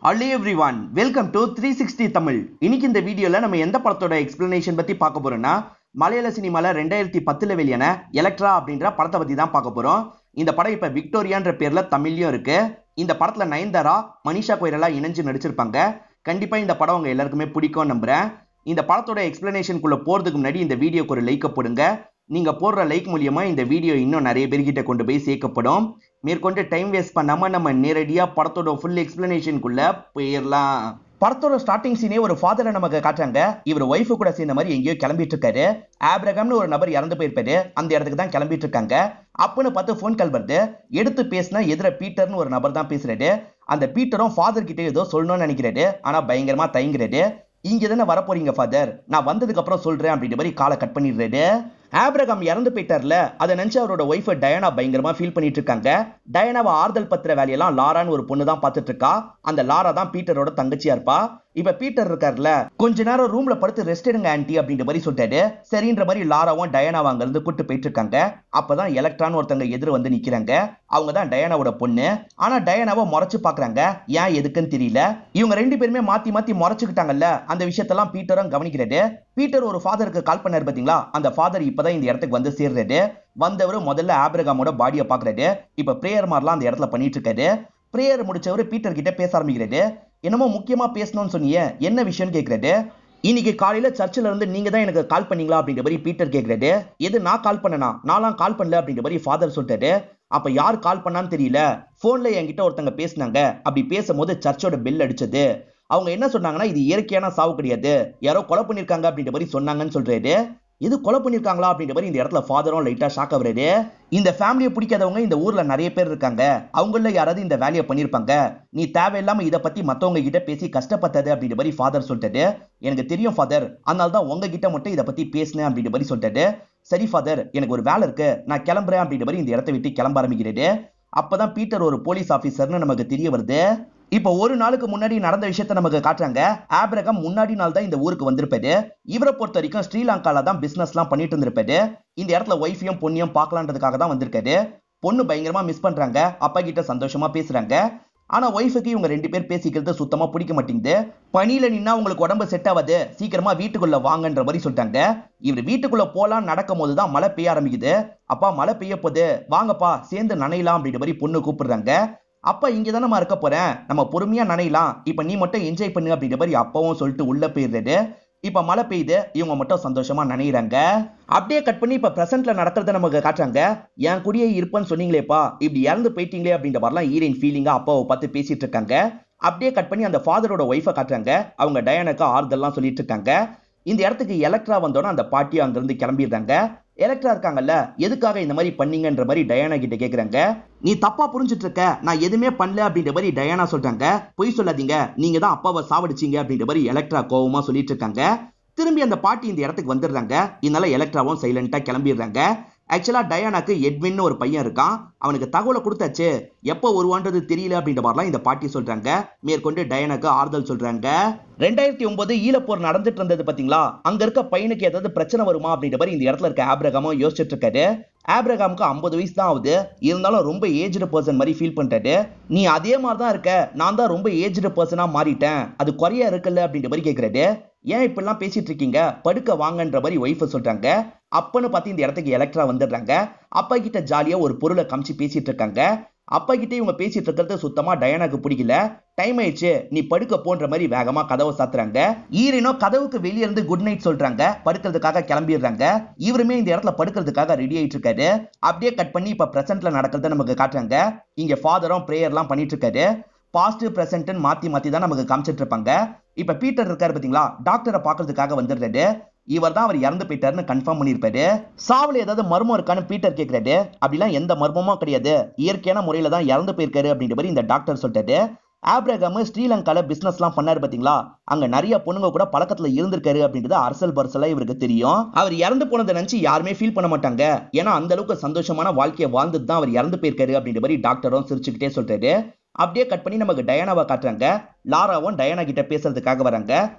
Hello everyone, welcome to 360 Tamil. இன்னைக்கு இந்த வீடியோல நம்ம எந்த படத்தோட எக்ஸ்பிளனேஷன் பத்தி பார்க்க போறோம்னா மலையாள சினிமால 2010ல வெளியான எலக்ட்ரா அப்படின்ற படத்தை பத்தி தான் பார்க்க போறோம். இந்த படம் இப்ப விக்டோரியான்ற பேர்ல தமிழ்லயும் இருக்கு. இந்த படத்துல நயன்தாரா, மனிஷா கொய்ராலா இணைஞ்சு நடிச்சிருப்பாங்க. கண்டிப்பா இந்த படம் உங்க எல்லாருக்குமே பிடிக்கும் நம்புறேன். இந்த படத்தோட எக்ஸ்பிளனேஷனுக்குள்ள போறதுக்கு முன்னாடி இந்த வீடியோக்கு ஒரு லைக் போடுங்க. நீங்க போடுற லைக் மூலியமா இந்த வீடியோ இன்னும் நிறைய பேர்கிட்ட கொண்டு போய் சேர்க்கப்படும். மேற்கொண்டு டைம் வேஸ்ட் பண்ணாம நம்ம நேரடியா படத்தோட ஃபுல் எக்ஸ்பிளனேஷனுக்குள்ள போயிடலாம். படத்தோட ஸ்டார்டிங் சீனே ஒரு ஃபாதரை நமக்கு காட்டுறாங்க. இவர் ஒய்ஃபு கூட சேர்ந்த மாதிரி எங்கேயோ கிளம்பிட்டு இருக்காரு. ஆப்ரகாம்னு ஒரு நபர் இறந்து போயிருப்பாரு. அந்த இடத்துக்கு தான் கிளம்பிட்டு இருக்காங்க. அப்பன்னு பார்த்து போன் கால் வருது. எடுத்து பேசினா எதிர பீட்டர்னு ஒரு நபர் தான் பேசுறாரு. அந்த பீட்டரும் ஃபாதர் கிட்ட ஏதோ சொல்லணும்னு நினைக்கிறாரு. ஆனா பயங்கரமா தயங்குறாரு. இங்க தானே வரப்போறீங்க ஃபாதர், நான் வந்ததுக்கு அப்புறம் சொல்றேன் அப்படின்ற மாதிரி காலை கட் பண்ணிடுறாரு. ஆப்ரகாம் இறந்து போயிட்டார்ல, அதை நினைச்சு அவரோட ஒய்ஃப் டயானா பயங்கரமா ஃபீல் பண்ணிட்டு இருக்காங்க. டயானாவை ஆறுதல் பத்திர வேலையெல்லாம் லாரான்னு ஒரு பொண்ணு தான் பார்த்துட்டு இருக்கா. அந்த லாரா தான் பீட்டரோட தங்கச்சியா இருப்பா. இப்ப பீட்டர் இருக்காருல, கொஞ்ச நேரம் ரூம்ல படுத்து ரெஸ்ட் எடுங்க ஆன்ட்டி அப்படின்ற மாதிரி சொல்லிட்டாரு. சரின்ற மாதிரி லாராவும் டயானாவை அங்க இருந்து கூட்டு போயிட்டு இருக்காங்க. அப்பதான் எலக்ட்ரான்னு ஒருத்தங்க எதிர வந்து நிக்கிறாங்க. அவங்க தான் டயானாவோட பொண்ணு. ஆனா டயானாவை முறைச்சு பாக்குறாங்க. ஏன் எதுக்குன்னு தெரியல. இவங்க ரெண்டு பேருமே மாத்தி மாத்தி முறைச்சுக்கிட்டாங்கல்ல, அந்த விஷயத்தெல்லாம் பீட்டரும் கவனிக்கிறாரு. பீட்டர் ஒரு ஃபாதருக்கு கால் பண்ணாரு பாத்தீங்களா, அந்த ஃபாதர் இப்பதான் இந்த இடத்துக்கு வந்து சேர்றாரு. வந்தவர் முதல்ல ஆப்ரகாமோட பாடியை பாக்குறாரு. இப்ப பிரேயர் மாதிரிலாம் அந்த இடத்துல பண்ணிட்டு இருக்காரு. பிரேயர் முடிச்சவர் பீட்டர் கிட்ட பேச ஆரம்பிக்கிறாரு. என்னமோ முக்கியமா பேசணும்னு சொன்னீங்க, என்ன விஷயம்னு கேட்கிறாரு. இன்னைக்கு காலையில சர்ச்சில் இருந்து நீங்க தான் எனக்கு கால் பண்ணீங்களா அப்படின்ற மாதிரி பீட்டர் கேட்கிறாரு. எது நான் கால் பண்ணனா, நான்லாம் கால் பண்ணல அப்படின்ற மாதிரி ஃபாதர் சொல்லிட்டாரு. அப்ப யார் கால் பண்ணான்னு தெரியல, போன்ல என்கிட்ட ஒருத்தங்க பேசினாங்க. அப்படி பேசும்போது சர்ச்சோட பெல் அடிச்சது. அவங்க என்ன சொன்னாங்கன்னா, இது இயற்கையான சாவு கிடையாது, யாரோ கொலை பண்ணிருக்காங்க அப்படின்ற மாதிரி சொன்னாங்கன்னு சொல்றாரு. இது கொலை பண்ணிருக்காங்களா அப்படின்ற மாதிரி இந்த இடத்துல ஃபாதரும் லைட்டா ஷாக் ஆகுறாரு. இந்த ஃபேமிலியை பிடிக்காதவங்க இந்த ஊர்ல நிறைய பேர் இருக்காங்க. அவங்கள யாராவது இந்த வேலையை பண்ணிருப்பாங்க. நீ தேவையில்லாம இதை பத்தி மத்தவங்க கிட்ட பேசி கஷ்டப்பட்டது அப்படின்ற மாதிரி ஃபாதர் சொல்லிட்டாரு. எனக்கு தெரியும் ஃபாதர், அதனால தான் உங்ககிட்ட மட்டும் இதை பத்தி பேசினேன் அப்படின்ற மாதிரி சொல்லிட்டாரு. சரி ஃபாதர், எனக்கு ஒரு வேலை இருக்கு, நான் கிளம்புறேன் அப்படின்ற மாதிரி இந்த இடத்த விட்டு கிளம்ப ஆரம்பிக்கிறாரு. அப்பதான் பீட்டர் ஒரு போலீஸ் ஆபீசர்னு நமக்கு தெரிய வருது. இப்ப ஒரு நாளுக்கு முன்னாடி நடந்த விஷயத்த நமக்கு காட்டுறாங்க. ஆப்ரகாம் முன்னாடி நாள் தான் இந்த ஊருக்கு வந்திருப்பாரு. இவரை பொறுத்த வரைக்கும் ஸ்ரீலங்கால தான் பிசினஸ் எல்லாம் பண்ணிட்டு இருந்திருப்பாரு. இந்த இடத்துல ஒய்ஃபையும் பொண்ணையும் பார்க்கலான்றதுக்காக தான் வந்திருக்காரு. பொண்ணு பயங்கரமா மிஸ் பண்றாங்க. அப்பா கிட்ட சந்தோஷமா பேசுறாங்க. ஆனா ஒய்ஃபுக்கு இவங்க ரெண்டு பேர் பேசிக்கிறது சுத்தமா பிடிக்க மாட்டேங்குது. பனியில நின்னா உங்களுக்கு உடம்பு செட் ஆகாது, சீக்கிரமா வீட்டுக்குள்ள வாங்கன்ற மாதிரி சொல்லிட்டாங்க. இவர் வீட்டுக்குள்ள போலாம் நடக்கும் போதுதான் மழை பெய்ய ஆரம்பிக்குது. அப்பா மழை பெய்ய போகுது, வாங்கப்பா சேர்ந்து நனையலாம் அப்படின்ற மாதிரி பொண்ணு கூப்பிடுறாங்க. அப்பா இங்க தானே இருக்க போறேன், நம்ம பொறுமையா நனையலாம், இப்ப நீ மட்டும் என்ஜாய் பண்ணு அப்படின்ற மாதிரி அப்பாவும் சொல்லிட்டு உள்ள போயிடுறாரு. இப்ப மழை பெய்யுது, இவங்க மட்டும் சந்தோஷமா நனையிறாங்க. அப்படியே கட் பண்ணி இப்ப பிரசன்ட்ல நடக்கிறத நமக்கு காட்டுறாங்க. என் கூடயே இருப்பேன்னு சொன்னீங்களேப்பா, இப்படி இறந்து போயிட்டீங்களே அப்படின்ற மாதிரிலாம் ஹீரோயின் ஃபீலிங்கா அப்பாவை பார்த்து பேசிட்டு இருக்காங்க. அப்படியே கட் பண்ணி அந்த ஃபாதரோட ஒய்ஃபை காட்டுறாங்க. அவங்க டயானாக்கு ஆறுதல்லாம் சொல்லிட்டு இருக்காங்க. இந்த இடத்துக்கு எலக்ட்ரா வந்தோன்னா அந்த பாட்டியும் அங்கிருந்து கிளம்பிடுறாங்க. எலக்ட்ரா இருக்காங்கல்ல, எதுக்காக இந்த மாதிரி பண்ணீங்கன்ற மாதிரி டயானா கிட்ட கேக்குறாங்க. நீ தப்பா புரிஞ்சிட்டு இருக்க, நான் எதுவுமே பண்ணல அப்படின்ற மாதிரி டயானா சொல்றாங்க. பொய் சொல்லாதீங்க, நீங்க தான் அப்பாவை சாவடிச்சீங்க அப்படின்ற மாதிரி எலக்ட்ரா கோவமா சொல்லிட்டு இருக்காங்க. திரும்பி அந்த பாட்டி இந்த இடத்துக்கு வந்துடுறாங்க. இதனால எலக்ட்ராவும் சைலண்டா கிளம்பிடுறாங்க. ஆக்சுவலா டயானாக்கு எட்வின்னு ஒரு பையன் இருக்கான். அவனுக்கு தகவலை கொடுத்தாச்சு, எப்போ வருவான்றது தெரியல அப்படின்ற மாதிரிலாம் இந்த பாட்டி சொல்றாங்க. மேற்கொண்டு டயானாக்கு ஆறுதல் சொல்றாங்க. 2009 ஈழப்போர் நடந்துட்டு இருந்தது பாத்தீங்களா, அங்க இருக்க பையனுக்கு ஏதாவது பிரச்சனை வருமா அப்படின்ற மாதிரி இந்த இடத்துல இருக்க ஆப்ரகாமும் யோசிச்சுட்டு இருக்காரு. ஆப்ரகாமுக்கு 50 வயசு தான் ஆகுது. இருந்தாலும் ரொம்ப ஏஜ்டு பர்சன் மாதிரி ஃபீல் பண்றாரு. நீ அதே மாதிரி தான் இருக்க, நான் தான் ரொம்ப ஏஜ்டு பர்சனா மாறிட்டேன், அது குறையா இருக்குல்ல அப்படின்ற மாதிரி கேட்கறாரு. ஏன் இப்படிலாம் பேசிட்டு இருக்கீங்க, படுக்க வாங்கன்ற மாதிரி ஒய்ஃபை சொல்றாங்க. அப்பன்னு பார்த்து இந்த இடத்துக்கு எலக்ட்ரா வந்துடுறாங்க. அப்பா கிட்ட ஜாலியா ஒரு பொருளை காமிச்சு பேசிட்டு இருக்காங்க. அப்பா கிட்ட இவங்க பேசிட்டு இருக்கிறது சுத்தமா டயானாக்கு பிடிக்கல. டைம் ஆயிடுச்சு, நீ படுக்க போன்ற மாதிரி வேகமா கதவை சாத்துறாங்க. ஈரனோ கதவுக்கு வெளியே இருந்து குட் நைட் சொல்றாங்க. படுக்கிறதுக்காக கிளம்பிடுறாங்க. இவருமே இந்த இடத்துல படுக்கிறதுக்காக ரெடி ஆயிட்டு இருக்காரு. அப்படியே கட் பண்ணி இப்ப பிரசன்ட்ல நடக்கிறத நமக்கு காட்டுறாங்க. இங்க ஃபாதரும் பிரேயர்லாம் பண்ணிட்டு இருக்காரு. பாஸ்ட் பிரசன்ட் மாத்தி மாத்தி தான் நமக்கு காமிச்சிட்டு இருப்பாங்க. இப்ப பீட்டர் இருக்காரு பாத்தீங்களா, டாக்டரை பாக்குறதுக்காக வந்துடுறாரு. இவர் தான் அவர் இறந்து போயிட்டாருன்னு கன்ஃபார்ம் பண்ணிருப்பாரு. சாவுல ஏதாவது மர்மம் இருக்கான்னு பீட்டர் கேட்கிறாரு. அப்படிலாம் எந்த மர்மமும் கிடையாது, இயற்கையான முறையில தான் இறந்து போயிருக்காரு அப்படின்ற மாதிரி இந்த டாக்டர் சொல்லிட்டாரு. ஆப்ரகாம் ஸ்ரீலங்கால பிசினஸ் எல்லாம் பண்ணாரு பாத்தீங்களா, அங்க நிறைய பொண்ணுங்க கூட பழக்கத்துல இருந்திருக்காரு அப்படின்றது அரசல் பரசலா இவருக்கு தெரியும். அவர் இறந்து போனதை நினைச்சு யாருமே ஃபீல் பண்ண மாட்டாங்க. ஏன்னா அந்த அளவுக்கு சந்தோஷமான வாழ்க்கையை வாழ்ந்துட்டு தான் அவர் இறந்து போயிருக்காரு அப்படின்ற மாதிரி டாக்டரும் சிரிச்சுக்கிட்டே சொல்றாரு. அப்படியே கட் பண்ணி நமக்கு டயானாவை காட்டுறாங்க. லாராவும் டயானா கிட்ட பேசுறதுக்காக வராங்க.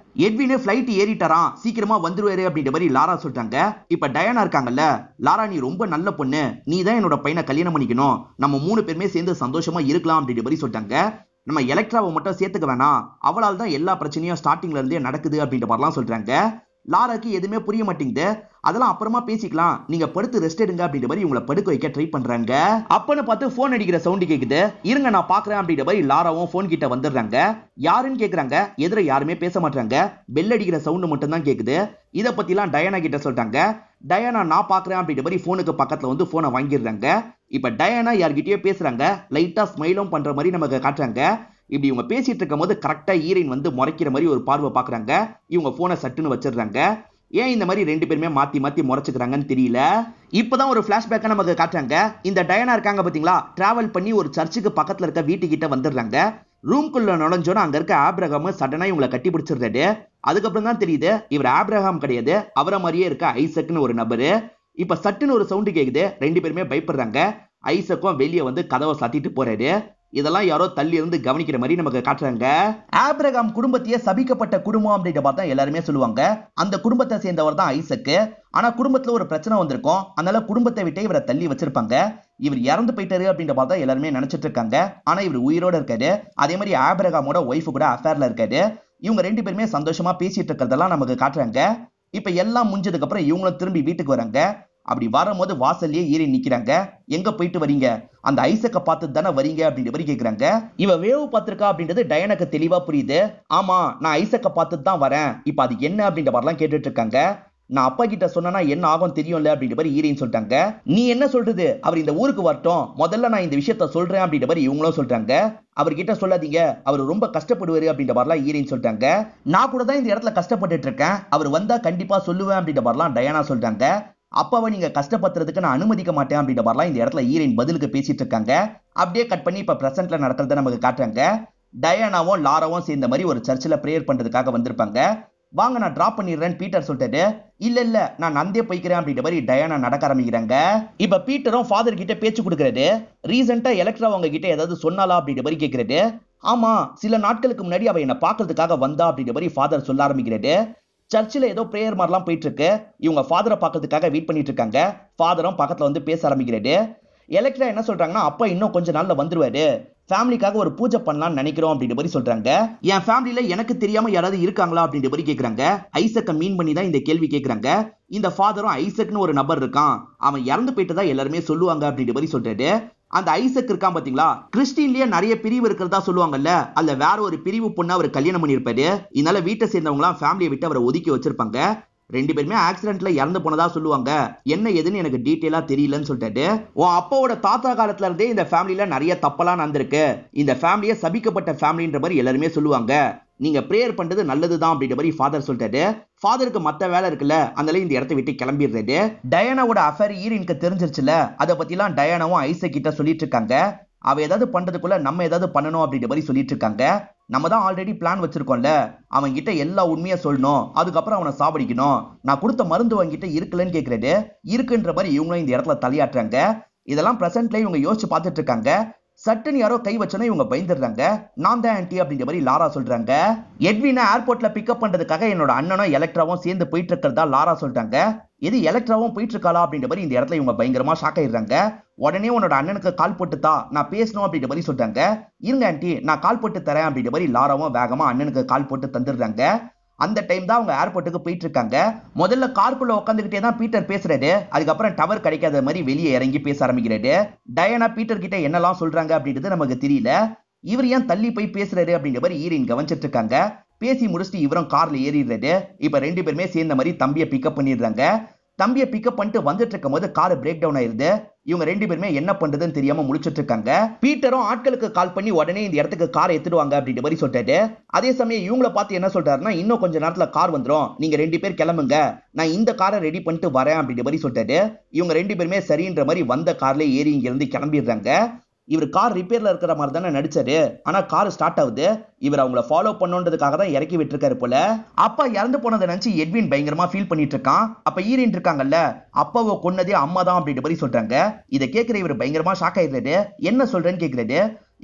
எட்வின் ஃபிளைட் ஏறிட்டாராம், சீக்கிரமா வந்துருவாரு அப்படின்ற மாதிரி லாரா சொல்றாங்க. இப்ப டயானா இருக்காங்கல்ல, லாரா நீ ரொம்ப நல்ல பொண்ணு, நீ தான் என்னோட பையனை கல்யாணம் பண்ணிக்கணும், நம்ம 3 பேருமே சேர்ந்து சந்தோஷமா இருக்கலாம் அப்படின்ற மாதிரி சொல்றாங்க. நம்ம எலக்ட்ராவை மட்டும் சேர்த்துக்க வேணாம், அவளால் தான் எல்லா பிரச்சனையும் ஸ்டார்டிங்ல இருந்தே நடக்குது அப்படின்ற மாதிரிலாம் சொல்றாங்க. லாராக்கு எதுவுமே புரிய மாட்டேங்குது. அதெல்லாம் அப்புறமா பேசிக்கலாம், நீங்க படுத்து ரெஸ்ட் எடுங்க அப்படின்ற மாதிரி இவங்களை படுக்க வைக்க ட்ரை பண்றாங்க. அப்பன்னு பார்த்து போன் அடிக்கிற சவுண்ட் கேக்குது. இருங்க நான் பாக்குறேன் அப்படின்ற மாதிரி லாராவும் போன் கிட்ட வந்துடுறாங்க. யாருன்னு கேக்குறாங்க. எதிர யாருமே பேச மாட்டாங்க. பெல் அடிக்கிற சவுண்ட் மட்டும் தான் கேக்குது. இத பத்திலாம் டயானா கிட்ட சொல்றாங்க. டயானா நான் பாக்குறேன் அப்படின்ற மாதிரி போனுக்கு பக்கத்துல வந்து போனை வாங்கிடுறாங்க. இப்ப டயானா யார்கிட்டயோ பேசுறாங்க. லைட்டா ஸ்மைலும் பண்ற மாதிரி நமக்கு காட்டுறாங்க. இப்படி இவங்க பேசிட்டு இருக்கும் போது கரெக்டா ஈரின் வந்து முறைக்கிற மாதிரி ஒரு பார்வை பாக்குறாங்க. இவங்க போனை சட்டுன்னு வச்சிடுறாங்க. ஏன் இந்த மாதிரி ரெண்டு பேருமே மாத்தி மாத்தி முறைச்சுக்கிறாங்கன்னு தெரியல. இப்பதான் ஒரு பிளாஷ்பேக்கை நமக்கு காட்டுறாங்க. இந்த டயானா இருக்காங்க பாத்தீங்களா, டிராவல் பண்ணி ஒரு சர்ச்சுக்கு பக்கத்துல இருக்க வீட்டுக்கிட்ட வந்துடுறாங்க. ரூம்குள்ள நுழைஞ்சோன்னு அங்க இருக்க ஆப்ரஹாம் சடனா இவங்களை கட்டி பிடிச்சிடுறாரு. அதுக்கப்புறம் தான் தெரியுது இவர் ஆப்ரஹாம் கிடையாது, அவரை மாதிரியே இருக்க ஐசக்னு ஒரு நபரு. இப்ப சட்டுன்னு ஒரு சவுண்ட் கேக்குது. ரெண்டு பேருமே பயப்படுறாங்க. ஐசக்கும் வெளியே வந்து கதவை சாத்திட்டு போறாரு. இதெல்லாம் யாரோ தள்ளி இருந்து கவனிக்கிற மாதிரி நமக்கு காட்டுறாங்க. ஆப்ரகாம் குடும்பத்தையே சபிக்கப்பட்ட குடும்பம் அப்படின்ற பார்த்தா எல்லாருமே சொல்லுவாங்க. அந்த குடும்பத்தை சேர்ந்தவர் தான் ஐசக்கு. ஆனா குடும்பத்துல ஒரு பிரச்சனை வந்திருக்கும், அதனால குடும்பத்தை விட்டு இவரை தள்ளி வச்சிருப்பாங்க. இவர் இறந்து போயிட்டாரு அப்படின்ற பார்த்தா எல்லாருமே நினைச்சிட்டு இருக்காங்க. ஆனா இவர் உயிரோட இருக்காரு. அதே மாதிரி ஆப்ரகாமோட ஒய்ஃப் கூட அஃபேர்ல இருக்காரு. இவங்க ரெண்டு பேருமே சந்தோஷமா பேசிட்டு இருக்கிறதெல்லாம் நமக்கு காட்டுறாங்க. இப்ப எல்லாம் முடிஞ்சதுக்கு அப்புறம் இவங்களும் திரும்பி வீட்டுக்கு வராங்க. அப்படி வரும்போது வாசல்லையே ஏறி நிக்கிறாங்க. எங்க போயிட்டு வரீங்க, அந்த ஐசக்க பார்த்து தானே வரீங்க அப்படின்ற மாதிரி கேக்குறாங்க. இவ வேவு பார்த்திருக்கா அப்படின்றது டயானாக்கு தெளிவா புரியுது. ஆமா, நான் ஐசக்க பார்த்துட்டு தான் வரேன். இப்ப அது என்ன அப்படின்ற மாதிரிலாம் கேட்டுட்டு இருக்காங்க. நான் அப்பா கிட்ட சொன்னா என்ன ஆகும் தெரியும்ல அப்படின்ற மாதிரி ஈரின்னு சொல்லிட்டாங்க. நீ என்ன சொல்றது, அவர் இந்த ஊருக்கு வரட்டும், முதல்ல நான் இந்த விஷயத்த சொல்றேன் அப்படின்ற மாதிரி இவங்களும் சொல்றாங்க. அவர்கிட்ட சொல்லாதீங்க, அவர் ரொம்ப கஷ்டப்படுவாரு அப்படின்ற மாதிரிலாம் ஈரின்னு சொல்றாங்க. நான் கூட தான் இந்த இடத்துல கஷ்டப்பட்டுட்டு இருக்கேன், அவர் வந்தா கண்டிப்பா சொல்லுவேன் அப்படின்ற மாதிரிலாம் டயானா சொல்றாங்க. அப்பாவை நீங்க கஷ்டப்படுறதுக்கு நான் அனுமதிக்க மாட்டேன் அப்படின்ற மாதிரிலாம் இந்த இடத்துல ஈரின் பதிலுக்கு பேசிட்டு இருக்காங்க. அப்படியே கட் பண்ணி இப்ப பிரசன்ட்ல நடக்கிறத நமக்கு காட்டுறாங்க. டயானாவும் லாராவும் சேர்ந்த மாதிரி ஒரு சர்ச்சில் பிரேயர் பண்றதுக்காக வந்திருப்பாங்க. வாங்க நான் டிராப் பண்ணிடுறேன் பீட்டர் சொல்லிட்டு, இல்ல நான் நந்தே போய்க்கிறேன் அப்படின்ற மாதிரி டயானா நடக்க ஆரம்பிக்கிறாங்க. இப்ப பீட்டரும் ஃபாதர் கிட்ட பேச்சு கொடுக்கறது. ரீசெண்டா எலக்ட்ரா அவங்க கிட்ட ஏதாவது சொன்னாலா அப்படின்ற மாதிரி கேட்கறது. ஆமா, சில நாட்களுக்கு முன்னாடி அவ என்ன பாக்குறதுக்காக வந்தா அப்படின்ற மாதிரி ஃபாதர் சொல்ல ஆரம்பிக்கிறது. சர்ச்சில் ஏதோ பிரேயர் மாதிரிலாம் போயிட்டு இருக்கு. இவங்க ஃபாதரை பார்க்கறதுக்காக வெயிட் பண்ணிட்டு இருக்காங்க. ஃபாதரும் பக்கத்துல வந்து பேச ஆரம்பிக்கிறாரு. எலக்ட்ரா என்ன சொல்றாங்கன்னா, அப்பா இன்னும் கொஞ்ச நாள்ல வந்துருவாரு, ஃபேமிலிக்காக ஒரு பூஜை பண்ணலாம்னு நினைக்கிறோம் அப்படின்ற மாதிரி சொல்றாங்க. என் ஃபேமிலியில எனக்கு தெரியாம யாராவது இருக்காங்களா அப்படின்ற மாதிரி கேக்குறாங்க. ஐசக்க மீன் பண்ணி தான் இந்த கேள்வி கேக்குறாங்க. இந்த ஃபாதரும் ஐசக்னு ஒரு நபர் இருக்கான், அவன் இறந்து போயிட்டு தான் எல்லாருமே சொல்லுவாங்க அப்படின்ற மாதிரி சொல்றாரு. அந்த ஐசக் இருக்கான் பாத்தீங்களா, கிறிஸ்டின்லயே நிறைய பிரிவு இருக்கிறதா சொல்லுவாங்கல்ல, அதுல வேற ஒரு பிரிவு பொண்ணு அவர் கல்யாணம் பண்ணிருப்பாரு. இதனால வீட்டை சேர்ந்தவங்க எல்லாம் ஃபேமிலியை விட்டு அவரை ஒதுக்கி வச்சிருப்பாங்க. ரெண்டு பேருமே ஆக்சிடென்ட்ல இறந்து போனதா சொல்லுவாங்க. என்ன எதுன்னு எனக்கு டீட்டெயிலா தெரியலன்னு சொல்லிட்டு, உன் அப்பாவோட தாத்தா காலத்துல இருந்தே இந்த ஃபேமிலியில நிறைய தப்பெல்லாம் நடந்திருக்கு, இந்த ஃபேமிலியை சபிக்கப்பட்ட ஃபேமிலின்ற மாதிரி எல்லாருமே சொல்லுவாங்க, நீங்க பிரேயர் பண்றது நல்லதுதான் அப்படின்ற மாதிரி ஃபாதர் சொல்லிட்டாரு. ஃபாதருக்கு மத்த வேலை இருக்குல்ல, அதனால இந்த இடத்தை விட்டு கிளம்பிடுறாரு. டயானாவோட அஃபேர் ஈரினுக்கு தெரிஞ்சிருச்சுல, அதை பத்திலாம் டயானாவும் ஐசக் கிட்ட சொல்லிட்டு இருக்காங்க. அவ ஏதாவது பண்றதுக்குள்ள நம்ம ஏதாவது பண்ணணும் அப்படின்ற மாதிரி சொல்லிட்டு இருக்காங்க. நம்ம தான் ஆல்ரெடி பிளான் வச்சிருக்கோம்ல, அவன் கிட்ட எல்லா உண்மையா சொல்லணும், அதுக்கப்புறம் அவனை சாவடிக்கணும். நான் கொடுத்த மருந்து அவன்கிட்ட இருக்குல்லன்னு கேட்கறது. இருக்குன்ற மாதிரி இவங்களும் இந்த இடத்துல தலையாட்டுறாங்க. இதெல்லாம் பிரசன்ட்ல இவங்க யோசிச்சு பார்த்துட்டு இருக்காங்க. சட்டுன்னு யாரோ கை வச்சோன்னா இவங்க பயந்துடுறாங்க. நான் தான் ஆன்டி அப்படின்ற மாதிரி லாரா சொல்றாங்க. எட்வினை ஏர்போர்ட்ல பிக்கப் பண்றதுக்காக என்னோட அண்ணனும் எலக்ட்ராவும் சேர்ந்து போயிட்டு இருக்கிறதா லாரா சொல்றாங்க. எது எலக்ட்ராவும் போயிட்டு இருக்காளா அப்படின்ற மாதிரி இந்த இடத்துல இவங்க பயங்கரமா ஷாக் ஆயிடுறாங்க. உடனே உன்னோட அண்ணனுக்கு கால் போட்டுதா, நான் பேசணும் அப்படின்ற மாதிரி சொல்றாங்க. இருங்க ஆன்டி, நான் கால் போட்டு தரேன் அப்படின்ற மாதிரி லாராவும் வேகமா அண்ணனுக்கு கால் போட்டு தந்துடுறாங்க. அந்த டைம் தான் அவங்க ஏர்போர்ட்டுக்கு போயிட்டு இருக்காங்க. முதல்ல காருக்குள்ள உட்காந்துக்கிட்டே தான் பீட்டர் பேசுறாரு. அதுக்கப்புறம் டவர் கிடைக்காத மாதிரி வெளியே இறங்கி பேச ஆரம்பிக்கிறாரு. டயானா பீட்டர் கிட்ட என்னெல்லாம் சொல்றாங்க அப்படின்றது நமக்கு தெரியல. இவர் ஏன் தள்ளி போய் பேசுறாரு அப்படின்ற மாதிரி ஈரின் கவனிச்சிட்டு இருக்காங்க. பேசி முடிச்சுட்டு இவரும் கார்ல ஏறிடுறாரு. இப்ப ரெண்டு பேருமே சேர்ந்த மாதிரி தம்பியை பிக்கப் பண்ணிடுறாங்க. தம்பியை பிக்கப் பண்ணிட்டு வந்துட்டு இருக்கும் போது கார் பிரேக் டவுன் ஆயிருது. இவங்க ரெண்டு பேருமே என்ன பண்றதுன்னு தெரியாம முடிச்சிட்டு இருக்காங்க. பீட்டரும் ஆட்களுக்கு கால் பண்ணி உடனே இந்த இடத்துக்கு காரை எடுத்துடுவாங்க அப்படின்ற மாதிரி சொல்லிட்டாரு. அதே சமயம் இவங்கள பார்த்து என்ன சொல்றாருன்னா, இன்னும் கொஞ்ச நேரத்துல கார் வந்துடும், நீங்க ரெண்டு பேர் கிளம்புங்க, நான் இந்த காரை ரெடி பண்ணிட்டு வரேன் அப்படின்ற மாதிரி சொல்லிட்டாரு. இவங்க ரெண்டு பேருமே சரின்ற மாதிரி வந்த கார்ல ஏறி இங்க இருந்து கிளம்பிடுறாங்க. இவர் கார் ரிப்பேர்ல இருக்கிற மாதிரி தானே நடிச்சாரு, ஆனா கார் ஸ்டார்ட் ஆகுது. இவர் அவங்கள ஃபாலோ பண்ணணுன்றதுக்காக தான் இறக்கி விட்டுருக்காரு போல. அப்பா இறந்து போனதை நினைச்சு எட்வின் பயங்கரமா ஃபீல் பண்ணிட்டு இருக்கான். அப்ப ஈரின் இருக்காங்கல்ல, அப்பாவை கொன்னதே அம்மா தான் அப்படின்ற மாதிரி சொல்றாங்க. இதை கேட்கிற இவர் பயங்கரமா ஷாக் ஆயிடுறாரு. என்ன சொல்றேன்னு கேட்கிறாரு.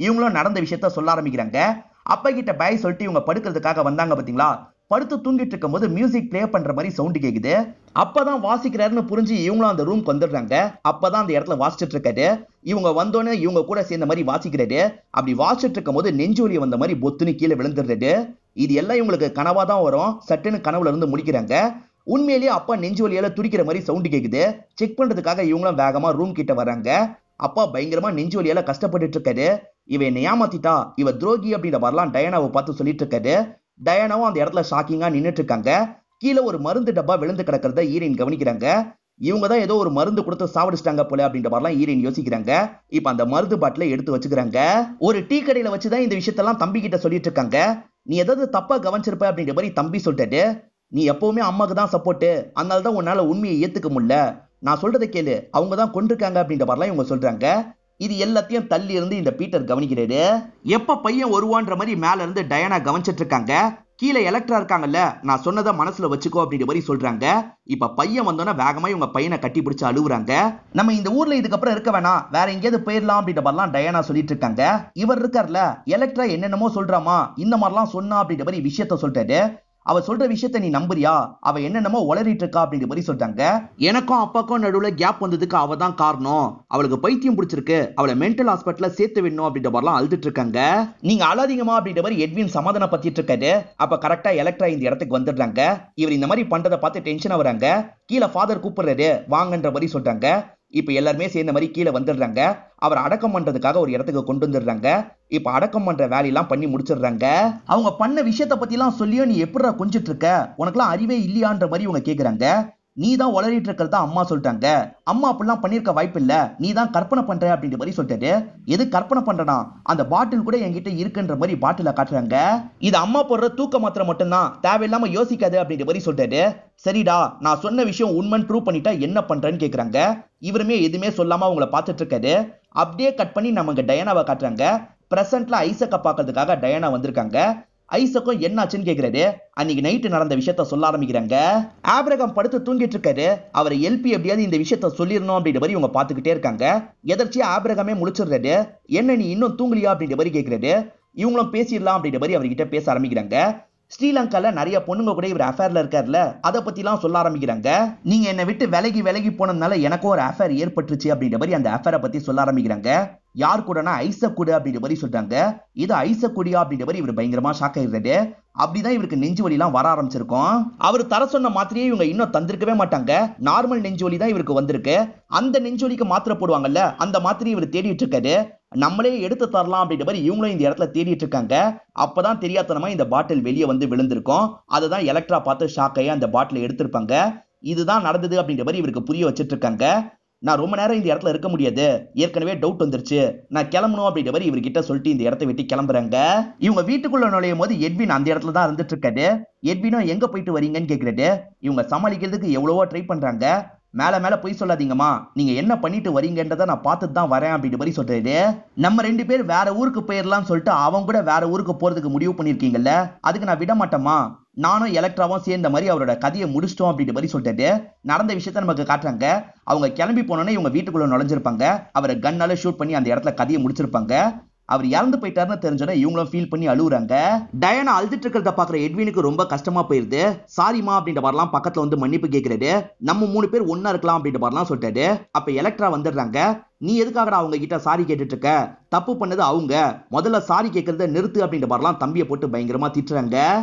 இவங்களும் நடந்த விஷயத்த சொல்ல ஆரம்பிக்கிறாங்க. அப்பா கிட்ட பாய் சொல்லிட்டு இவங்க படுக்கிறதுக்காக வந்தாங்க பாத்தீங்களா, படுத்து தூங்கிட்டு இருக்கும் போது மியூசிக் பிளே பண்ற மாதிரி சவுண்ட் கேக்குது. அப்பதான் வாசிக்கிறாருன்னு புரிஞ்சு இவங்களும் அந்த ரூம்க்கு வந்துடுறாங்க. அப்பதான் அந்த இடத்துல வாசிச்சுட்டு இருக்காரு. இவங்க வந்தோன்னு இவங்க கூட சேர்ந்த மாதிரி வாசிக்கிறாரு. அப்படி வாசிச்சுட்டு இருக்கும் போது நெஞ்சு வலி வந்த மாதிரி பொத்துன்னு கீழே விழுந்துடுறாரு. இது எல்லாம் இவங்களுக்கு கனவா தான் வரும். சட்டுன்னு கனவுல இருந்து முடிக்கிறாங்க. உண்மையிலேயே அப்பா நெஞ்சு வலியால துடிக்கிற மாதிரி சவுண்ட் கேக்குது. செக் பண்றதுக்காக இவங்களும் வேகமா ரூம் கிட்ட வர்றாங்க. அப்பா பயங்கரமா நெஞ்சு வலியால கஷ்டப்பட்டுட்டு இருக்காரு. இவ என்னை ஏமாத்திட்டா, இவ துரோகி அப்படின்ற மாதிரிலாம் டயானாவை பார்த்து சொல்லிட்டு இருக்காரு. டயானாவும் அந்த இடத்துல ஷாக்கிங்கா நின்னுட்டு இருக்காங்க. கீழே ஒரு மருந்து டப்பா விழுந்து கிடக்கிறத ஈரின் கவனிக்கிறாங்க. இவங்க தான் ஏதோ ஒரு மருந்து கொடுத்து சாவடிச்சிட்டாங்க போல அப்படின்ற மாதிரிலாம் ஈரின் யோசிக்கிறாங்க. இப்ப அந்த மருந்து பாட்டில எடுத்து வச்சுக்கிறாங்க. ஒரு டீ கடையில வச்சுதான் இந்த விஷயத்தெல்லாம் தம்பி கிட்ட சொல்லிட்டு இருக்காங்க. நீ ஏதாவது தப்பா கவனிச்சிருப்ப அப்படின்ற மாதிரி தம்பி சொல்லிட்டாரு. நீ எப்பவுமே அம்மாக்கு தான் சப்போர்ட், அதனால தான் உன்னால உண்மையை ஏத்துக்க முடியல. நான் சொல்றதை கேளு, அவங்க தான் கொண்டிருக்காங்க அப்படின்ற மாதிரிலாம் இவங்க சொல்றாங்க. இது எல்லாத்தையும் தள்ளி இருந்து இந்த பீட்டர் கவனிக்கிறாரு. எப்ப பையன் வருவான்ற மாதிரி மேல இருந்து டயானா கவனிச்சிட்டு இருக்காங்க. கீழே எலக்ட்ரா இருக்காங்கல்ல, நான் சொன்னதை மனசுல வச்சுக்கோ அப்படின்ற மாதிரி சொல்றாங்க. இப்ப பையன் வந்தோன்னா வேகமா இவங்க பையனை கட்டி பிடிச்சு அழுகுறாங்க. நம்ம இந்த ஊர்ல இதுக்கப்புறம் இருக்க வேணாம், வேற எங்கேயாவது போயிடலாம் அப்படின்ற மாதிரிலாம் டயானா சொல்லிட்டு இருக்காங்க. இவர் இருக்கார்ல, எலக்ட்ரா என்னென்னமோ சொல்றாமா, இந்த மாதிரிலாம் சொன்னா அப்படின்ற மாதிரி விஷயத்த சொல்லிட்டாரு. அவ சொல்ற விஷயத்த நீ நம்புறியா? அவ என்னென்னமோ உளறிட்டு இருக்கா அப்படின்ற மாதிரி சொல்றாங்க. எனக்கும் அப்பாக்கும் நடுவுல கேப் வந்ததுக்கு அவ தான் காரணம். அவளுக்கு பைத்தியம் பிடிச்சிருக்கு, அவளை மென்டல் ஹாஸ்பிட்டல்ல சேர்த்து விடணும் அப்படின்ற மாதிரிலாம் அழுதுட்டு இருக்காங்க. நீங்க அழாதீங்கமா அப்படின்ற மாதிரி எட்வின் சமாதானம் பத்திட்டு இருக்காரு. அப்ப கரெக்டா எலக்ட்ரா இந்த இடத்துக்கு வந்துடுறாங்க. இவர் இந்த மாதிரி பண்றதை பார்த்து டென்ஷன் ஆகுறாங்க. கீழே ஃபாதர் கூப்பிடுறாரு, வாங்கன்ற மாதிரி சொல்றாங்க. இப்ப எல்லாருமே சேர்ந்த மாதிரி கீழே வந்துடுறாங்க. அவர் அடக்கம் பண்றதுக்காக ஒரு இடத்துக்கு கொண்டு வந்துடுறாங்க. இப்ப அடக்கம் பண்ற வேலையெல்லாம் பண்ணி முடிச்சிடுறாங்க. அவங்க பண்ண விஷயத்த பத்தி எல்லாம் சொல்லியும் நீ எப்படிடா கொஞ்சிட்டு இருக்க, உனக்குலாம் அறிவே இல்லையான்ற மாதிரி இவங்க கேக்குறாங்க. நீ தான் உளறிட்டு இருக்கிறதா அம்மா சொல்லிட்டாங்க. அம்மா அப்படிலாம் பண்ணிருக்க வாய்ப்பு இல்ல, நீ தான் கற்பனை பண்ற அப்படின்ற மாதிரி சொல்லிட்டாரு. எது கற்பனை பண்றனா, அந்த பாட்டில் கூட என்கிட்ட இருக்குன்ற மாதிரி பாட்டில காட்டுறாங்க. இது அம்மா போடுற தூக்க மாத்திரம் மட்டும்தான், தேவையில்லாம யோசிக்காது அப்படின்ற மாதிரி சொல்லிட்டாரு. சரிடா, நான் சொன்ன விஷயம் உண்மைன்னு ப்ரூவ் பண்ணிட்டா என்ன பண்றேன்னு கேக்குறாங்க. இவருமே எதுவுமே சொல்லாம அவங்கள பார்த்துட்டு இருக்காரு. அப்படியே கட் பண்ணி நமக்கு டயானாவை காட்டுறாங்க. பிரசன்ட்ல ஐசக்க பார்க்கறதுக்காக டயானா வந்திருக்காங்க. ஐசக்கும் என்னாச்சுன்னு கேக்குறாரு. அன்னைக்கு நைட்டு நடந்த விஷயத்த சொல்ல ஆரம்பிக்கிறாங்க. ஆபிரகாம் படுத்து தூங்கிட்டு இருக்காரு. அவரை எழுப்பி எப்படியாவது இந்த விஷயத்த சொல்லிடணும் அப்படின்ற மாதிரி இவங்க பாத்துக்கிட்டே இருக்காங்க. எதர்ச்சியா ஆபிரகாமே முழிச்சிடுறாரு. என்ன நீ இன்னும் தூங்கலியா அப்படின்ற மாதிரி கேக்குறாரு. இவங்களும் பேசிடலாம் அப்படின்ற மாதிரி அவர்கிட்ட பேச ஆரம்பிக்கிறாங்க. ஸ்ரீலங்கால நிறைய பொண்ணுங்க கூட இவர் அஃபேர்ல இருக்காருல, அதை பத்தி எல்லாம் சொல்ல ஆரம்பிக்கிறாங்க. நீங்க என்னை விட்டு விலகி விலகி போனதுனால எனக்கும் ஒரு அஃபேர் ஏற்பட்டுச்சு அப்படின்ற மாதிரி அந்த அஃபேரை பத்தி சொல்ல ஆரம்பிக்கிறாங்க. யார் கூடனா ஐசக் கூட அப்படின்ற மாதிரி சொல்றாங்க. இது ஐசக் கூடியா அப்படின்ற மாதிரி இவர் பயங்கரமா ஷாக் ஆயிடுறாரு. அப்படிதான் இவருக்கு நெஞ்சு வலி எல்லாம் வர ஆரம்பிச்சிருக்கும். அவர் தர சொன்ன மாத்திரையே இவங்க இன்னும் தந்திருக்கவே மாட்டாங்க. நார்மல் நெஞ்சு வலி தான் இவருக்கு வந்திருக்கு. அந்த நெஞ்சு வலிக்கு மாத்திரை போடுவாங்கல்ல, அந்த மாத்திரையை இவர் தேடிட்டு இருக்காரு. நம்மளே எடுத்து தரலாம் அப்படின்ற மாதிரி இவங்களும் இந்த இடத்துல தேடிட்டு இருக்காங்க. அப்பதான் தெரியாதனமா இந்த பாட்டில் வெளியே வந்து விழுந்திருக்கும். அதுதான் எலக்ட்ரா பார்த்து ஷாக் ஆகி அந்த பாட்டில் எடுத்திருப்பாங்க. இதுதான் நடந்தது அப்படின்ற மாதிரி இவருக்கு புரிய வச்சிட்டு இருக்காங்க. நான் ரொம்ப நேரம் இந்த இடத்துல இருக்க முடியாது, ஏற்கனவே டவுட் வந்துருச்சு, நான் கிளம்பணும் அப்படின்ற மாதிரி இவர்கிட்ட சொல்லிட்டு இந்த இடத்தை விட்டு கிளம்புறாங்க. இவங்க வீட்டுக்குள்ள நுழையும் போது எட்வின் அந்த இடத்துல தான் இருந்துட்டு இருக்காரு. எட்வினும் எங்க போயிட்டு வரீங்கன்னு கேக்குறாரு. இவங்க சமாளிக்கிறதுக்கு எவ்வளவோ ட்ரை பண்றாங்க. மேல மேல போய் சொல்லாதீங்கம்மா, நீங்க என்ன பண்ணிட்டு வரீங்கன்றத நான் பார்த்துட்டு தான் வரேன் அப்படின்ற மாதிரி சொல்றாரு. நம்ம 2 பேர் வேற ஊருக்கு போயிடலாம்னு சொல்லிட்டு அவங்க கூட வேற ஊருக்கு போறதுக்கு முடிவு பண்ணிருக்கீங்கல்ல, அதுக்கு நான் விட மாட்டேமா. நானும் எலக்ட்ராவும் சேர்ந்த மாதிரி அவரோட கதையை முடிச்சிட்டோம் அப்படின்ற மாதிரி சொல்லிட்டு நடந்த விஷயத்த நமக்கு காட்டுறாங்க. அவங்க கிளம்பி போனோன்னே இவங்க வீட்டுக்குள்ள நுழைஞ்சிருப்பாங்க. அவரை கண்ணால ஷூட் பண்ணி அந்த இடத்துல கதையை முடிச்சிருப்பாங்க. அவர் இறந்து போயிட்டாருன்னு தெரிஞ்சோட இவங்களும் ஃபீல் பண்ணி அழுகுறாங்க. டயானா அழுதுட்டு இருக்கிறத பாக்குற எட்வினுக்கு ரொம்ப கஷ்டமா போயிருது. சாரிமா அப்படின்ற மாதிரிலாம் பக்கத்துல வந்து மன்னிப்பு கேட்கிறாரு. நம்ம 3 பேர் ஒன்னா இருக்கலாம் அப்படின்ற மாதிரிலாம் சொல்லிட்டாரு. அப்ப எலக்ட்ரா வந்துடுறாங்க. நீ எதுக்காக அவங்க கிட்ட சாரி கேட்டுட்டு இருக்க, தப்பு பண்ணது அவங்க, முதல்ல சாரி கேட்கறத நிறுத்து அப்படின்ற மாதிரிலாம் தம்பியை போட்டு பயங்கரமா திட்டுறாங்க.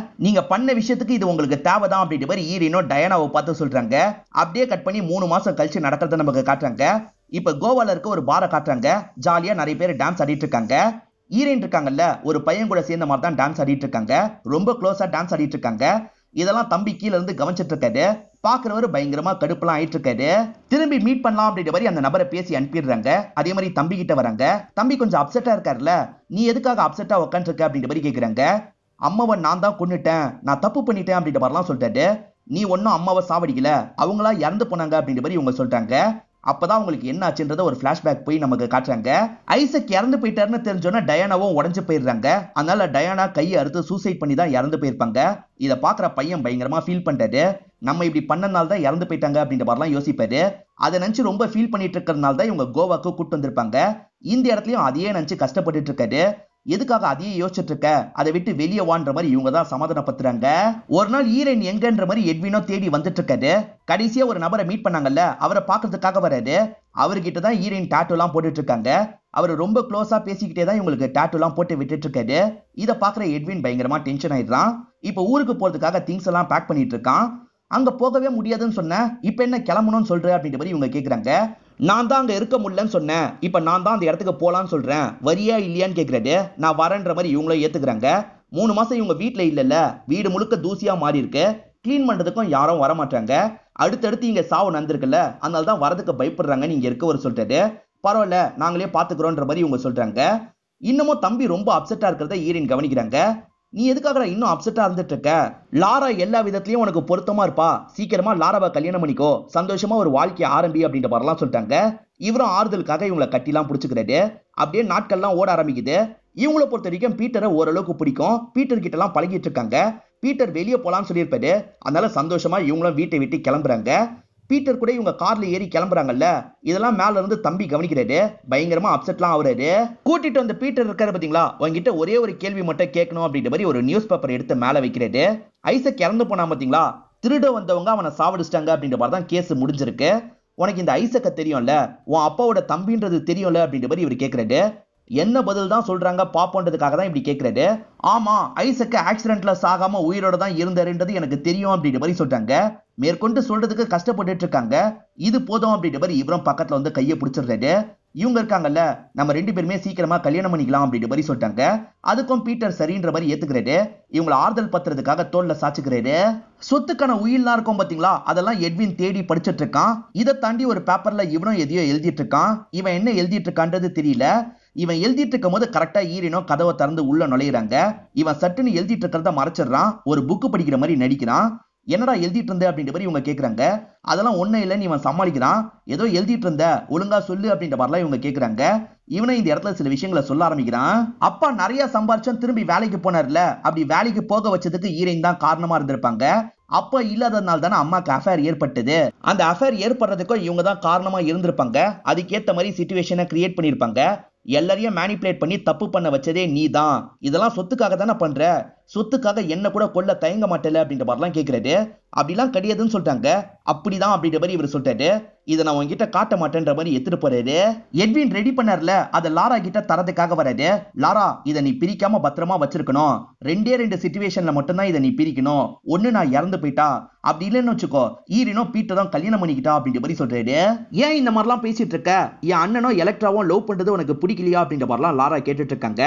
நீங்க பண்ண விஷயத்துக்கு இது உங்களுக்கு தேவைதான் அப்படின்ற மாதிரி ஈரினோ டயானாவை பார்த்து சொல்றாங்க. அப்படியே கட் பண்ணி 3 மாசம் கழிச்சு நடக்கிறத நமக்கு காட்டுறாங்க. இப்ப கோவால இருக்க ஒரு பாரை காட்டுறாங்க. ஜாலியா நிறைய பேர் டான்ஸ் ஆடிட்டு இருக்காங்க. ஈரன் இருக்காங்கல்ல, ஒரு பையன் கூட சேர்ந்த மாதிரி தான் டான்ஸ் ஆடிட்டு இருக்காங்க. ரொம்ப க்ளோஸா டான்ஸ் ஆடிட்டு இருக்காங்க. இதெல்லாம் தம்பி கீழ இருந்து கவனிச்சிட்டு இருக்காரு. பாக்குறவர் பயங்கரமா கடுப்புலாம் ஆயிட்டு இருக்காரு. திரும்பி மீட் பண்ணலாம் அப்படின்ற மாதிரி அந்த நபரை பேசி அனுப்பிடுறாங்க. அதே மாதிரி தம்பி கிட்ட வராங்க. தம்பி கொஞ்சம் அப்செட்டா இருக்காருல்ல, நீ எதுக்காக அப்செட்டா உட்காந்து இருக்க அப்படின்ற மாதிரி கேக்குறாங்க. அம்மாவை நான் தான் கொன்னுட்டேன், நான் தப்பு பண்ணிட்டேன் அப்படின்ற மாதிரிலாம் சொல்லிட்டாரு. நீ ஒன்னும் அம்மாவை சாவடிக்கல, அவங்களா இறந்து போனாங்க அப்படின்ற மாதிரி இவங்க சொல்றாங்க. அப்பதான் உங்களுக்கு என்ன ஆச்சுன்றத ஒரு பிளாஷ்பேக் போய் நமக்கு காட்டுறாங்க. ஐசக் இறந்து போயிட்டாருன்னு தெரிஞ்சோன்னா டயானாவும் உடஞ்சு போயிடுறாங்க. அதனால டயானா கையை அறுத்து சூசைட் பண்ணி தான் இறந்து போயிருப்பாங்க. இதை பாக்குற பையன் பயங்கரமா ஃபீல் பண்றாரு. நம்ம இப்படி பண்ணனால தான் இறந்து போயிட்டாங்க அப்படின்ற மாதிரிலாம் யோசிப்பாரு. அதை நினைச்சு ரொம்ப ஃபீல் பண்ணிட்டு இருக்கிறதுனால தான் இவங்க கோவாக்கு கூட்டு வந்திருப்பாங்க. இந்த இடத்துலயும் அதையே நினைச்சு கஷ்டப்பட்டுட்டு இருக்காரு. எதுக்காக அதையே யோசிச்சுட்டு இருக்க, அதை விட்டு வெளியே வான்ற மாதிரி இவங்க தான் சமாதானப்படுத்துறாங்க. ஒரு நாள் ஈரன் எங்கன்ற மாதிரி எட்வினோ தேடி வந்துட்டு இருக்காரு. கடைசியா ஒரு நபரை மீட் பண்ணாங்கல்ல, அவரை பாக்குறதுக்காக வராரு. அவர்கிட்ட தான் ஈரன் டாட்டூ எல்லாம் போட்டுட்டு இருக்காங்க. அவர் ரொம்ப க்ளோஸா பேசிக்கிட்டே தான் இவங்களுக்கு டாட்டூ எல்லாம் போட்டு விட்டுட்டு இருக்காரு. இதை பாக்குற எட்வின் பயங்கரமா டென்ஷன் ஆயிடுறான். இப்ப ஊருக்கு போறதுக்காக திங்ஸ் எல்லாம் பேக் பண்ணிட்டு இருக்கான். அங்க போகவே முடியாதுன்னு சொன்ன, இப்ப என்ன கிளம்பணும்னு சொல்ற அப்படின்ற மாதிரி இவங்க கேக்குறாங்க. நான் தான் அங்க இருக்க முடியலன்னு சொன்னேன், இப்ப நான் தான் அந்த இடத்துக்கு போலான்னு சொல்றேன், வரியா இல்லையான்னு கேக்குறாரு. நான் வரேன்ற மாதிரி இவங்களும் ஏத்துக்கிறாங்க. 3 மாசம் இவங்க வீட்டுல இல்லல்ல, வீடு முழுக்க தூசியா மாறி இருக்கு. கிளீன் பண்றதுக்கும் யாரும் வர மாட்டாங்க. அடுத்தடுத்து இங்க சாவு நடந்திருக்குல்ல, அதனால தான் வரதுக்கு பயப்படுறாங்க நீங்க இருக்கவர் சொல்றாரு. பரவாயில்ல, நாங்களே பாத்துக்கிறோன்ற மாதிரி இவங்க சொல்றாங்க. இன்னமும் தம்பி ரொம்ப அப்செட்டா இருக்கிறத ஈரின் கவனிக்கிறாங்க. நீ எதுக்காக இன்னும் அப்செட்டா இருந்துட்டு இருக்க? லாரா எல்லா விதத்திலயும் உனக்கு பொருத்தமா இருப்பா, சீக்கிரமா லாராவை கல்யாணம் பண்ணிக்கோ, சந்தோஷமா ஒரு வாழ்க்கையை ஆரம்பி அப்படின்ற மாதிரிலாம் சொல்லிட்டாங்க. இவரும் ஆறுதலுக்காக இவங்களை கட்டிலாம் பிடிச்சுக்கிறாரு. அப்படியே நாட்கள்லாம் ஓட ஆரம்பிக்குது. இவங்களை பொறுத்த வரைக்கும் பீட்டரை ஓரளவுக்கு பிடிக்கும். பீட்டர் கிட்ட எல்லாம் பழகிட்டு இருக்காங்க. பீட்டர் வெளியே போலான்னு சொல்லியிருப்பாரு. அதனால சந்தோஷமா இவங்களும் வீட்டை விட்டு கிளம்புறாங்க. பீட்டர் கூட இவங்க கார்ல ஏறி கிளம்புறாங்கல்ல, இதெல்லாம் மேல இருந்து தம்பி கவனிக்கிறாரு. பயங்கரமா அப்செட்லாம் ஆகுறாரு. கூட்டிட்டு வந்த பீட்டர் இருக்காரு பாத்தீங்களா, உங்ககிட்ட ஒரே ஒரு கேள்வி மட்டும் கேட்கணும் அப்படின்ற மாதிரி ஒரு நியூஸ் பேப்பர் எடுத்து மேல வைக்கிறாரு. ஐசக் இறந்து போனா பாத்தீங்களா, திருட வந்தவங்க அவனை சாவடிச்சிட்டாங்க அப்படின்ற மாதிரி தான் கேஸ் முடிஞ்சிருக்கு. உனக்கு இந்த ஐசக்க தெரியும்ல, உன் அப்பாவோட தம்பின்றது தெரியும்ல அப்படின்ற மாதிரி இவர் கேட்கிறாரு. என்ன பதில் தான் சொல்றாங்க பாப்போன்றதுக்காக தான் இப்படி கேட்கிறாரு. ஆமா, ஐசக் ஆக்சிடென்ட்ல சாகாம உயிரோட தான் இருந்தாருன்றது எனக்கு தெரியும் அப்படின்ற மாதிரி சொல்றாங்க. மேற்கொண்டு சொல்றதுக்கு கஷ்டப்பட்டு இருக்காங்க. இது போதும் அப்படின்ற மாதிரி இவரும் பக்கத்துல வந்து கையை பிடிச்சிடுறாரு. இவங்க இருக்காங்கல்ல, நம்ம 2 பேருமே சீக்கிரமா கல்யாணம் பண்ணிக்கலாம் அப்படின்ற மாதிரி சொல்லிட்டாங்க. அதுக்கும் பீட்டர் சரின்ற மாதிரி ஏத்துக்கிறாரு. இவங்களை ஆறுதல் பத்துறதுக்காக தோல்ல சாச்சுக்கிறாரு. சொத்துக்கான உயில்லாம் இருக்கும் பாத்தீங்களா, அதெல்லாம் எட்வின் தேடி படிச்சிட்டு இருக்கான். இதை தாண்டி ஒரு பேப்பர்ல இவனும் எதையோ எழுதிட்டு இருக்கான். இவன் என்ன எழுதிட்டு இருக்கான்றது தெரியல. இவன் எழுதிட்டு இருக்கும் போது கரெக்டா ஈரினோ கதவை திறந்து உள்ள நுழையிறாங்க. இவன் சட்டுன்னு எழுதிட்டு இருக்கிறத மறைச்சிடறான். ஒரு புக்கு படிக்கிற மாதிரி நடிக்கிறான். என்னடா எழுதிட்டு இருந்த அப்படின்ற மாதிரி இவங்க கேக்குறாங்க. அதெல்லாம் ஒண்ணு இல்லைன்னு இவன் சமாளிக்கிறான். ஏதோ எழுதிட்டு இருந்த, ஒழுங்கா சொல்லு அப்படின்ற மாதிரிலாம் இவங்க கேக்குறாங்க. இவனை இந்த இடத்துல சில விஷயங்களை சொல்ல ஆரம்பிக்கிறான். அப்பா நிறைய சம்பாரிச்சும் திரும்பி வேலைக்கு போனார்ல, அப்படி வேலைக்கு போக வச்சதுக்கு ஈரன் தான் காரணமா இருந்திருப்பாங்க. அப்ப இல்லாததுனால தானே அம்மாக்கு அஃபேர் ஏற்பட்டது. அந்த அஃபேர் ஏற்படுறதுக்கும் இவங்க தான் காரணமா இருந்திருப்பாங்க. அதுக்கேத்த மாதிரி சிச்சுவேஷனை கிரியேட் பண்ணிருப்பாங்க. எல்லாரையும் மேனிபுலேட் பண்ணி தப்பு பண்ண வச்சதே நீ தான். இதெல்லாம் சொத்துக்காக தானே பண்ற, சொத்துக்காக என்ன கூட கொல்ல தயங்க மாட்டேல அப்படின்ற மாதிரிலாம் கேட்கிறாரு. அப்படிலாம் கிடையாதுன்னு சொல்லிட்டாங்க. அப்படிதான் அப்படின்ற மாதிரி இவர் சொல்லிட்டாரு. இதை நான் உங்ககிட்ட காட்ட மாட்டேன்ற மாதிரி எடுத்துட்டு போறாரு. எட்வின் ரெடி பண்ணார்ல, அதை லாரா கிட்ட தரதுக்காக வராது. லாரா, இதை நீ பிரிக்காம பத்திரமா வச்சிருக்கணும். 2 சிச்சுவேஷன்ல மட்டும்தான் இதை நீ பிரிக்கணும். ஒண்ணு நான் இறந்து போயிட்டா, அப்படி இல்லைன்னு வச்சுக்கோ ஈரினோ பீட்டர் தான் கல்யாணம் பண்ணிக்கிட்டா அப்படின்ற மாதிரி சொல்றாரு. ஏன் இந்த மாதிரிலாம் பேசிட்டு இருக்க? என் அண்ணனோ எலக்ட்ராவும் லவ் பண்றது உனக்கு பிடிக்கலையா அப்படின்ற மாதிரிலாம் லாரா கேட்டுட்டு இருக்காங்க.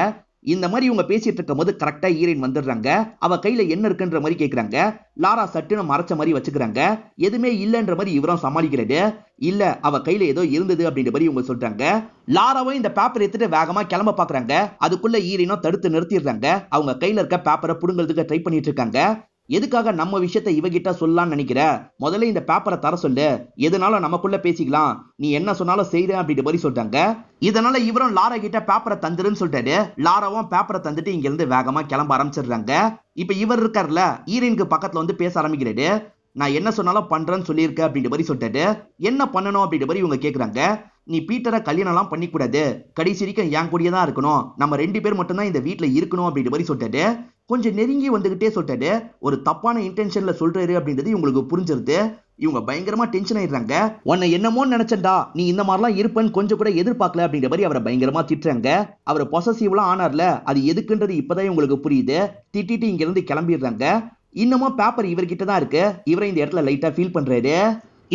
இந்த மாதிரி இவங்க பேசிட்டு இருக்கும் போது கரெக்டா ஈரன் வந்துடுறாங்க. அவ கையில என்ன இருக்குன்ற மாதிரி கேக்குறாங்க. லாரா சட்டுன்னு மறைச்ச மாதிரி வச்சுக்கிறாங்க. எதுவுமே இல்லன்ற மாதிரி இவரும் சமாளிக்கிறாரு. இல்ல, அவ கையில ஏதோ இருந்தது அப்படின்ற மாதிரி இவங்க சொல்றாங்க. லாராவும் இந்த பேப்பர் எடுத்துட்டு வேகமா கிளம்ப பாக்குறாங்க. அதுக்குள்ள ஈரனும் தடுத்து நிறுத்திடுறாங்க. அவங்க கையில இருக்க பேப்பரை புடுங்கிறதுக்கு ட்ரை பண்ணிட்டு இருக்காங்க. எதுக்காக நம்ம விஷயத்தை இவகிட்ட சொல்லலாம்னு நினைக்கிற? முதல்ல இந்த பேப்பரை தர சொல்லு, எதனாலும் நமக்குள்ள பேசிக்கலாம், நீ என்ன சொன்னாலும் செய்றேன் அப்படின்ற மாதிரி சொல்றாங்க. இதனால இவரும் லாரா கிட்ட பேப்பரை தந்துருன்னு சொல்லிட்டாரு. லாராவும் பேப்பரை தந்துட்டு இங்க இருந்து வேகமா கிளம்ப ஆரம்பிச்சிடுறாங்க. இப்ப இவர் இருக்காருல, ஈரனுக்கு பக்கத்துல வந்து பேச ஆரம்பிக்கிறாரு. நான் என்ன சொன்னாலும் பண்றேன்னு சொல்லியிருக்க அப்படின்ற மாதிரி சொல்லிட்டாரு. என்ன பண்ணணும் அப்படின்ற மாதிரி இவங்க கேக்குறாங்க. நீ பீட்டரை கல்யாணம் எல்லாம் பண்ணிக்கூடாது, கடைசி வரைக்கும் என் கூடயே தான் இருக்கணும், நம்ம 2 பேர் மட்டும் தான் இந்த வீட்டுல இருக்கணும் அப்படின்ற மாதிரி சொல்லிட்டாரு. கொஞ்சம் நெருங்கி வந்துகிட்டே சொல்லிட்டாரு. ஒரு தப்பான இன்டென்ஷன்ல சொல்றாரு அப்படின்றது இவங்களுக்கு புரிஞ்சிருது. இவங்க பயங்கரமா டென்ஷன் ஆயிடுறாங்க. உன்னை என்னமோ நினைச்சண்டா, நீ இந்த மாதிரிலாம் இருப்பேன்னு கொஞ்சம் கூட எதிர்பார்க்கல அப்படின்ற மாதிரி அவரை பயங்கரமா திட்டுறாங்க. அவர் பொசசிவ்லாம் ஆனார்ல, அது எதுக்குன்றது இப்பதான் இவங்களுக்கு புரியுது. திட்டிட்டு இங்க இருந்து கிளம்பிடுறாங்க. இன்னமும் பேப்பர் இவர்கிட்ட தான் இருக்கு. இவரை இந்த இடத்துல லைட்டா ஃபீல் பண்றாரு.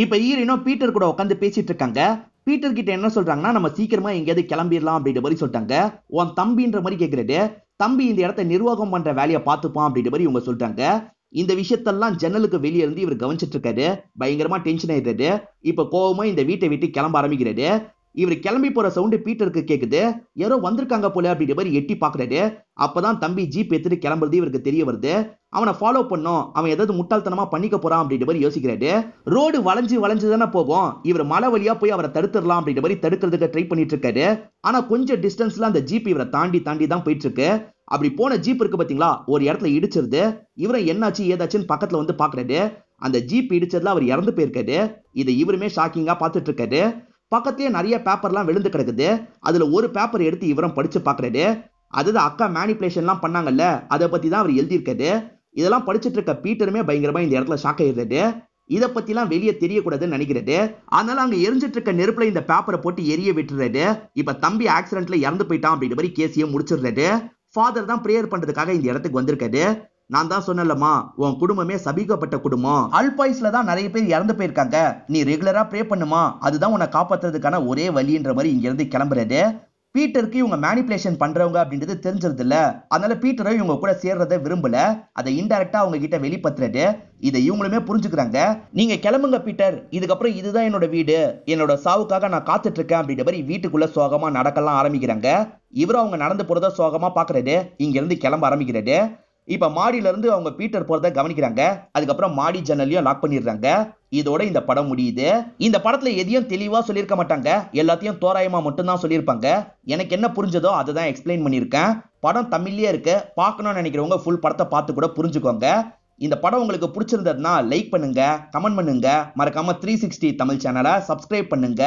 இப்ப ஈரனும் பீட்டர் கூட உட்காந்து பேசிட்டு இருக்காங்க. பீட்டர் கிட்ட என்ன சொல்றாங்கன்னா, நம்ம சீக்கிரமா எங்கேயாவது கிளம்பிடலாம் அப்படின்ற மாதிரி சொல்லிட்டாங்க. உன் தம்பின்ற மாதிரி கேக்குறாரு. தம்பி இந்த இடத்த நிர்வாகம் பண்ற வேலையை பார்த்துப்பான் அப்படின்ற மாதிரி இவங்க சொல்றாங்க. இந்த விஷயத்தெல்லாம் ஜன்னலுக்கு வெளியே இருந்து இவர் கவனிச்சிட்டு இருக்காரு. பயங்கரமா டென்ஷன் ஆயிடுறாரு. இப்ப கோவமா இந்த வீட்டை விட்டு கிளம்ப ஆரம்பிக்கிறாரு. இவர் கிளம்பி போற சவுண்ட் பீட்டருக்கு கேக்குது. யாரோ வந்திருக்காங்க போல அப்படின்ற மாதிரி எட்டி பாக்குறாரு. அப்பதான் தம்பி ஜீப் எடுத்துட்டு கிளம்புறது இவருக்கு தெரிய வருது. அவனை ஃபாலோ பண்ணும், அவன் ஏதாவது முட்டாள்தனமா பண்ணிக்க போறான் அப்படின்ற மாதிரி யோசிக்கிறாரு. ரோடு வளைஞ்சு வளைஞ்சு தானே போகும், இவர் மலை வழியா போய் அவரை தடுத்துடலாம் அப்படின்ற மாதிரி தடுக்கிறதுக்கு ட்ரை பண்ணிட்டு இருக்காரு. ஆனா கொஞ்சம் டிஸ்டன்ஸ்ல அந்த ஜீப் இவரை தாண்டி தாண்டி தான் போயிட்டு இருக்கு. அப்படி போன ஜீப் இருக்கு பாத்தீங்களா, ஒரு இடத்துல இடிச்சிருது. இவரை என்னாச்சு ஏதாச்சுன்னு பக்கத்துல வந்து பாக்குறாரு. அந்த ஜீப் இடிச்சதுல அவர் இறந்து போயிருக்காரு. இதை இவருமே ஷாக்கிங்கா பாத்துட்டு இருக்காரு. பக்கத்திலேயே நிறைய பேப்பர்லாம் விழுந்து கிடக்குது. அதுல ஒரு பேப்பர் எடுத்து இவரும் படிச்சு பாக்குறாரு. அதாவது அக்கா மேனிபுலேஷன்லாம் பண்ணாங்கல்ல, அதை பத்தி தான் அவர் எழுதியிருக்காரு. இதெல்லாம் படிச்சுட்டு இருக்க பீட்டருமே பயங்கரமா இந்த இடத்துல ஷாக் ஆயிடுறாரு. இதை பத்திலாம் வெளியே தெரியக்கூடாதுன்னு நினைக்கிறாரு. அதனால அங்க எரிஞ்சிட்டு இருக்க நெருப்புல இந்த பேப்பரை போட்டு எரிய விட்டுறாரு. இப்ப தம்பி ஆக்சிடென்ட்ல இறந்து போயிட்டான் அப்படின்ற மாதிரி கேஸையும் முடிச்சிடுறாரு. ஃபாதர் தான் பிரேயர் பண்றதுக்காக இந்த இடத்துக்கு வந்திருக்காரு. நான் தான் சொன்னலமா, உன் குடும்பமே சபிக்கப்பட்ட குடும்பம், அல்பாய்ஸ்ல தான் நிறைய பேர் இறந்து போயிருக்காங்க, நீ ரெகுலரா ப்ரே பண்ணுமா, அதுதான் உன்னை காப்பாத்துறதுக்கான ஒரே வழின்ற மாதிரி இங்க இருந்து கிளம்புறாரு. பீட்டருக்கு இவங்க மேனிபுலேஷன் பண்றவங்க அப்படின்றது தெரிஞ்சது இல்ல. அதனால பீட்டரும் இவங்க கூட சேர்றதை விரும்பல. அதை இன்டைரக்டா அவங்க கிட்ட வெளிப்படுத்துறாரு. இதை இவங்களுமே புரிஞ்சுக்கிறாங்க. நீங்க கிளம்புங்க பீட்டர், இதுக்கப்புறம் இதுதான் என்னோட வீடு, என்னோட சாவுக்காக நான் காத்துட்டு இருக்கேன் அப்படின்ற மாதிரி வீட்டுக்குள்ள சோகமா நடக்கலாம் ஆரம்பிக்கிறாங்க. இவரும் அவங்க நடந்து போறத சோகமா பாக்குறாரு. இங்க இருந்து கிளம்ப ஆரம்பிக்கிறாரு. இப்ப மாடியில இருந்து அவங்க பீட்டர் போறத கவனிக்கிறாங்க. அதுக்கப்புறம் மாடி ஜன்னலையும் லாக் பண்ணிடுறாங்க. இதோட இந்த படம் முடியுது. இந்த படத்துல எதையும் தெளிவா சொல்லியிருக்க மாட்டாங்க, எல்லாத்தையும் தோராயமா மட்டும் தான் சொல்லியிருப்பாங்க. எனக்கு என்ன புரிஞ்சதோ அதை தான் எக்ஸ்பிளைன் பண்ணியிருக்கேன். படம் தமிழ்லயே இருக்கு, பார்க்கணும்னு நினைக்கிறவங்க ஃபுல் படத்தை பார்த்து கூட புரிஞ்சுக்கோங்க. இந்த படம் உங்களுக்கு பிடிச்சிருந்ததுன்னா லைக் பண்ணுங்க, கமெண்ட் பண்ணுங்க, மறக்காம 360 தமிழ் சேனலை சப்ஸ்கிரைப் பண்ணுங்க.